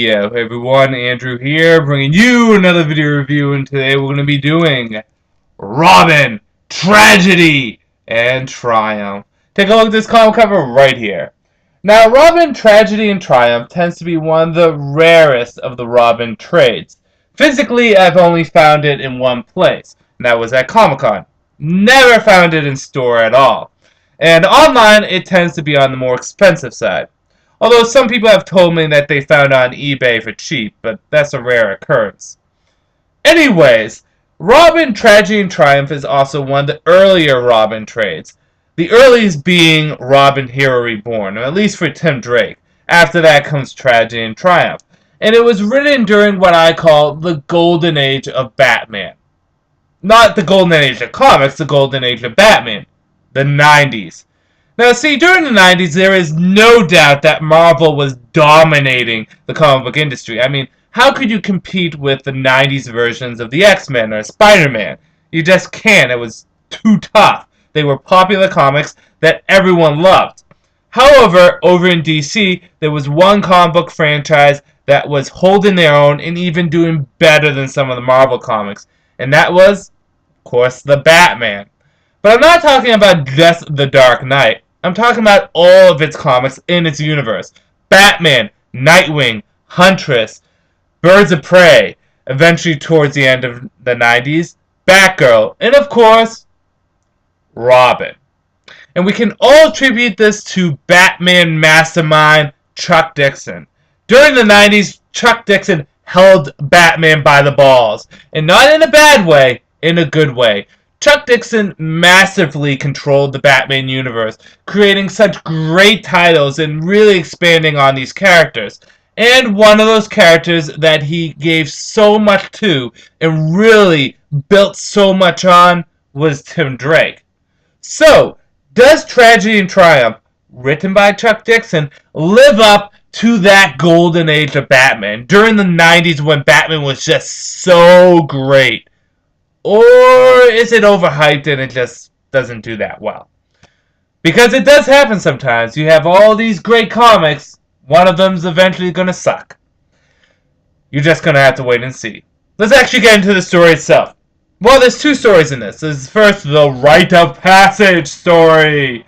Hey everyone, Andrew here, bringing you another video review, and today we're going to be doing Robin, Tragedy, and Triumph. Take a look at this comic cover right here. Now, Robin, Tragedy, and Triumph tends to be one of the rarest of the Robin trades. Physically, I've only found it in one place, and that was at Comic-Con. Never found it in store at all. And online, it tends to be on the more expensive side. Although some people have told me that they found it on eBay for cheap, but that's a rare occurrence. Anyways, Robin, Tragedy, and Triumph is also one of the earlier Robin trades. The earliest being Robin Hero Reborn, or at least for Tim Drake. After that comes Tragedy and Triumph. And it was written during what I call the golden age of Batman. Not the golden age of comics, the golden age of Batman. The 90s. Now, see, during the 90s, there is no doubt that Marvel was dominating the comic book industry. I mean, how could you compete with the 90s versions of the X-Men or Spider-Man? You just can't. It was too tough. They were popular comics that everyone loved. However, over in DC, there was one comic book franchise that was holding their own and even doing better than some of the Marvel comics. And that was, of course, the Batman. But I'm not talking about just The Dark Knight. I'm talking about all of its comics in its universe. Batman, Nightwing, Huntress, Birds of Prey, eventually towards the end of the 90s, Batgirl, and of course, Robin. And we can all attribute this to Batman mastermind Chuck Dixon. During the 90s, Chuck Dixon held Batman by the balls. And not in a bad way, in a good way. Chuck Dixon massively controlled the Batman universe, creating such great titles and really expanding on these characters. And one of those characters that he gave so much to and really built so much on was Tim Drake. So, does Tragedy and Triumph, written by Chuck Dixon, live up to that golden age of Batman during the 90s when Batman was just so great? Or is it overhyped and it just doesn't do that well? Because it does happen sometimes. You have all these great comics, one of them's eventually going to suck. You're just going to have to wait and see. Let's actually get into the story itself. Well, there's two stories in this. There's first the Rite of Passage story,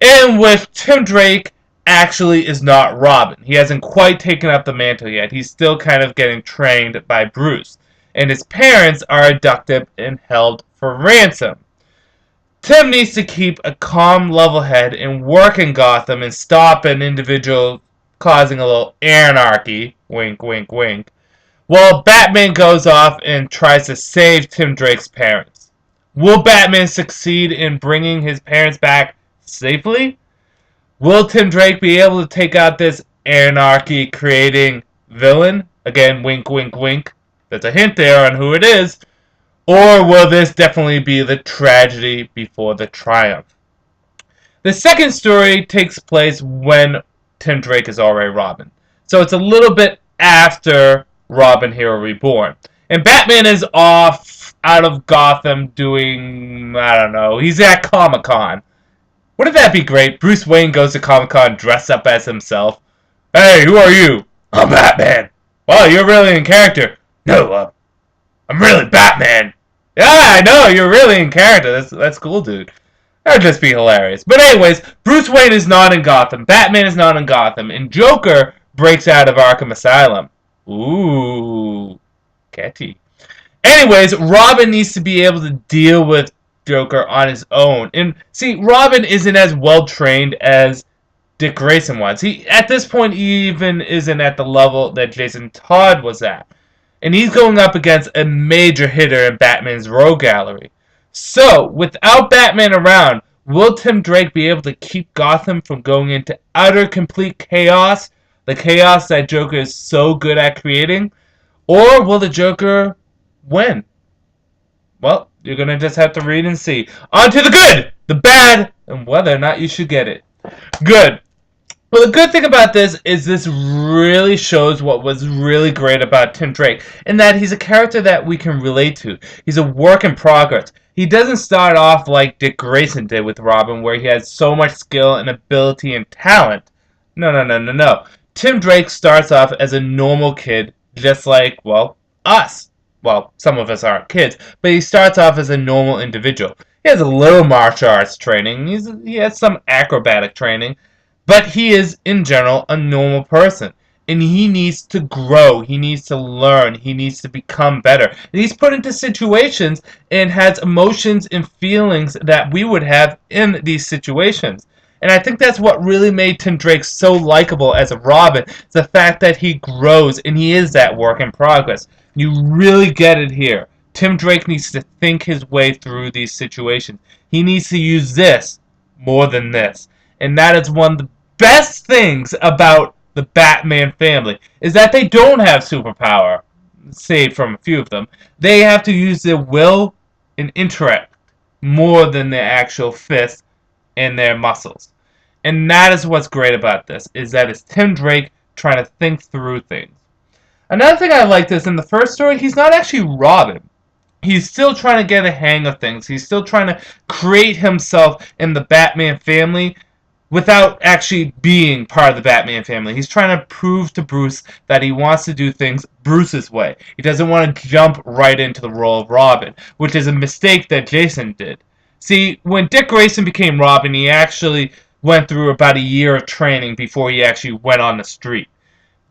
in which Tim Drake actually is not Robin. He hasn't quite taken up the mantle yet. He's still kind of getting trained by Bruce. And his parents are abducted and held for ransom. Tim needs to keep a calm, level head and work in Gotham and stop an individual causing a little anarchy, wink, wink, wink, while Batman goes off and tries to save Tim Drake's parents. Will Batman succeed in bringing his parents back safely? Will Tim Drake be able to take out this anarchy-creating villain? Again, wink, wink, wink. There's a hint there on who it is. Or will this definitely be the tragedy before the triumph? The second story takes place when Tim Drake is already Robin. So it's a little bit after Robin Hero Reborn. And Batman is off out of Gotham doing, I don't know, he's at Comic-Con. Wouldn't that be great? Bruce Wayne goes to Comic-Con dressed up as himself. Hey, who are you? I'm Batman. Wow, you're really in character. No, I'm really Batman. Yeah, I know, you're really in character. That's cool, dude. That would just be hilarious. But anyways, Bruce Wayne is not in Gotham. Batman is not in Gotham. And Joker breaks out of Arkham Asylum. Ooh, catchy. Anyways, Robin needs to be able to deal with Joker on his own. And see, Robin isn't as well trained as Dick Grayson was. At this point, he even isn't at the level that Jason Todd was at. And he's going up against a major hitter in Batman's rogue gallery. So, without Batman around, will Tim Drake be able to keep Gotham from going into utter complete chaos? The chaos that Joker is so good at creating? Or will the Joker win? Well, you're going to just have to read and see. On to the good, the bad, and whether or not you should get it. Good. Well, the good thing about this is this really shows what was really great about Tim Drake, in that he's a character that we can relate to. He's a work in progress. He doesn't start off like Dick Grayson did with Robin, where he has so much skill and ability and talent. No. Tim Drake starts off as a normal kid, just like, well, us. Well, some of us aren't kids, but he starts off as a normal individual. He has a little martial arts training, he has some acrobatic training, but he is, in general, a normal person. And he needs to grow, he needs to learn, he needs to become better. And he's put into situations and has emotions and feelings that we would have in these situations. And I think that's what really made Tim Drake so likable as a Robin. It's the fact that he grows and he is that work in progress. You really get it here. Tim Drake needs to think his way through these situations. He needs to use this more than this. And that is one of the best things about the Batman family, is that they don't have superpower, save from a few of them. They have to use their will and intellect more than their actual fists and their muscles. And that is what's great about this, is that it's Tim Drake trying to think through things. Another thing I liked is in the first story, he's not actually Robin. He's still trying to get a hang of things. He's still trying to create himself in the Batman family without actually being part of the Batman family. He's trying to prove to Bruce that he wants to do things Bruce's way. He doesn't want to jump right into the role of Robin, which is a mistake that Jason did. See, when Dick Grayson became Robin, he actually went through about a year of training before he actually went on the street.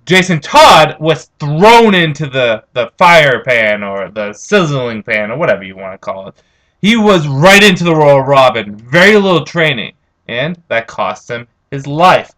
Jason Todd was thrown into the fire pan or the sizzling pan or whatever you want to call it. He was right into the role of Robin, very little training, and that cost him his life.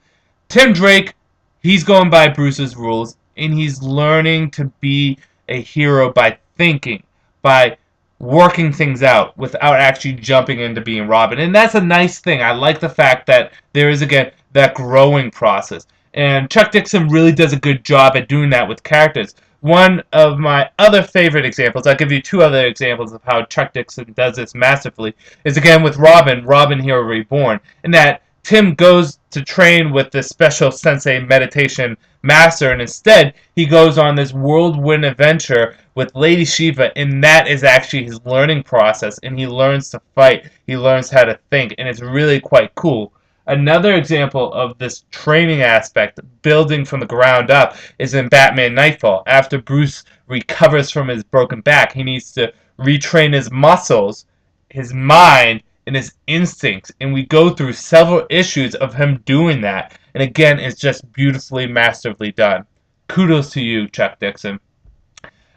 Tim Drake, he's going by Bruce's rules, and he's learning to be a hero by thinking, by working things out without actually jumping into being Robin. And that's a nice thing. I like the fact that there is, again, that growing process. And Chuck Dixon really does a good job at doing that with characters. One of my other favorite examples, I'll give you two other examples of how Chuck Dixon does this masterfully, is again with Robin Hero Reborn, in that Tim goes to train with this special sensei meditation master, and instead he goes on this whirlwind adventure with Lady Shiva, and that is actually his learning process, and he learns to fight, he learns how to think, and it's really quite cool. Another example of this training aspect, building from the ground up, is in Batman Nightfall. After Bruce recovers from his broken back, he needs to retrain his muscles, his mind, and his instincts. And we go through several issues of him doing that. And again, it's just beautifully, masterfully done. Kudos to you, Chuck Dixon.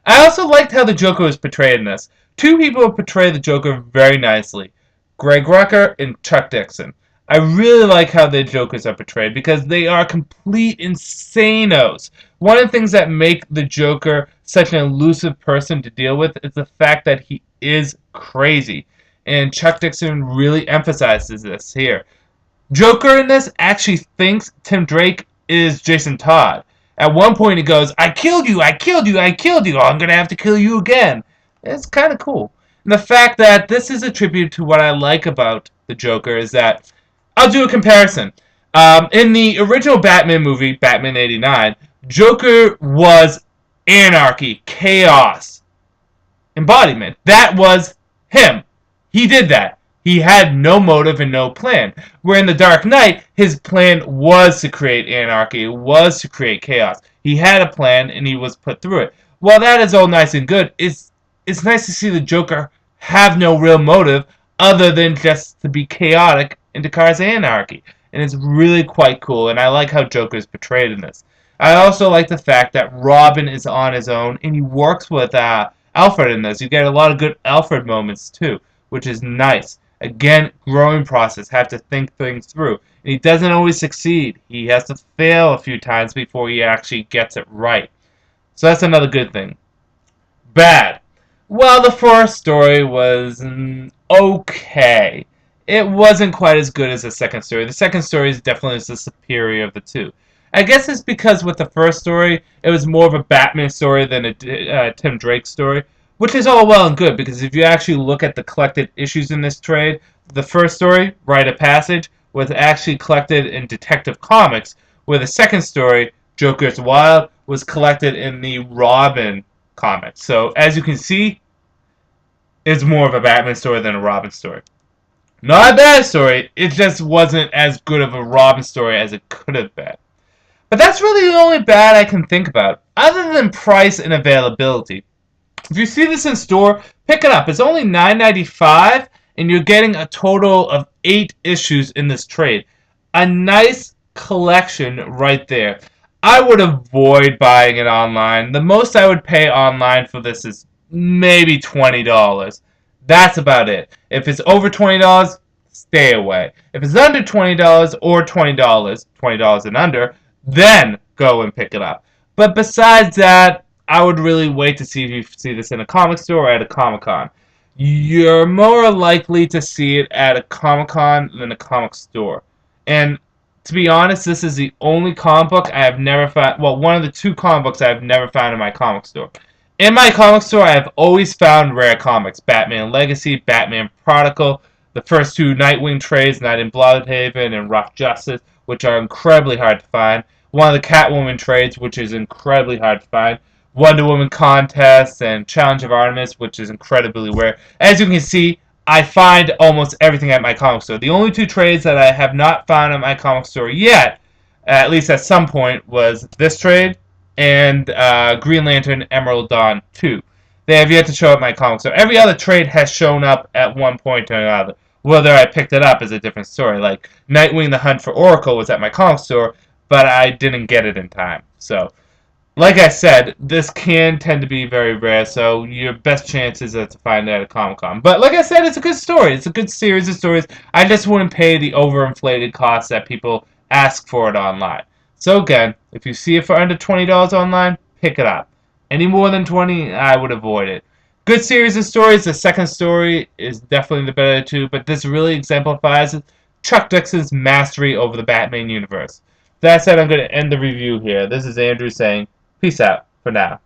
I also liked how the Joker was portrayed in this. Two people portray the Joker very nicely. Greg Rucka and Chuck Dixon. I really like how the Jokers are portrayed because they are complete insanos. One of the things that make the Joker such an elusive person to deal with is the fact that he is crazy. And Chuck Dixon really emphasizes this here. Joker in this actually thinks Tim Drake is Jason Todd. At one point he goes, I killed you, I killed you, I killed you, oh, I'm going to have to kill you again. It's kind of cool. And the fact that this is a tribute to what I like about the Joker is that I'll do a comparison. In the original Batman movie, Batman '89, Joker was anarchy, chaos, embodiment. That was him. He did that. He had no motive and no plan. Where in The Dark Knight, his plan was to create anarchy, was to create chaos. He had a plan and he was put through it. While that is all nice and good, it's nice to see the Joker have no real motive other than just to be chaotic and to cause anarchy. And it's really quite cool, and I like how Joker is portrayed in this. I also like the fact that Robin is on his own, and he works with Alfred in this. You get a lot of good Alfred moments, too, which is nice. Again, growing process, have to think things through. And he doesn't always succeed. He has to fail a few times before he actually gets it right. So that's another good thing. Bad. Well, the first story was okay. It wasn't quite as good as the second story. The second story is definitely the superior of the two. I guess it's because with the first story, it was more of a Batman story than a Tim Drake story, which is all well and good, because if you actually look at the collected issues in this trade, the first story, Rite of Passage, was actually collected in Detective Comics, where the second story, Joker's Wild, was collected in the Robin comics. So, as you can see, it's more of a Batman story than a Robin story. Not a bad story, it just wasn't as good of a Robin story as it could have been. But that's really the only bad I can think about, other than price and availability. If you see this in store, pick it up. It's only $9.95, and you're getting a total of 8 issues in this trade. A nice collection right there. I would avoid buying it online. The most I would pay online for this is maybe $20. That's about it. If it's over $20, stay away. If it's under $20 or $20 and under, then go and pick it up. But besides that, I would really wait to see if you see this in a comic store or at a Comic-Con. You're more likely to see it at a Comic-Con than a comic store. And to be honest, this is the only comic book I have never found. Well, one of the 2 comic books I have never found in my comic store. In my comic store, I have always found rare comics: Batman Legacy, Batman Prodigal, the first 2 Nightwing trades, Night in Bloodhaven and Rough Justice, which are incredibly hard to find. One of the Catwoman trades, which is incredibly hard to find. Wonder Woman contests and Challenge of Artemis, which is incredibly rare. As you can see, I find almost everything at my comic store. The only 2 trades that I have not found at my comic store yet, at least at some point, was this trade and Green Lantern Emerald Dawn 2. They have yet to show up at my comic store. Every other trade has shown up at one point or another. Whether I picked it up is a different story. Like Nightwing: The Hunt for Oracle was at my comic store, but I didn't get it in time. So, like I said, this can tend to be very rare, so your best chances are to find it at a Comic-Con. But like I said, it's a good story. It's a good series of stories. I just wouldn't pay the overinflated costs that people ask for it online. So again, if you see it for under $20 online, pick it up. Any more than 20, I would avoid it. Good series of stories. The second story is definitely the better of the 2, but this really exemplifies Chuck Dixon's mastery over the Batman universe. That said, I'm going to end the review here. This is Andrew saying, peace out for now.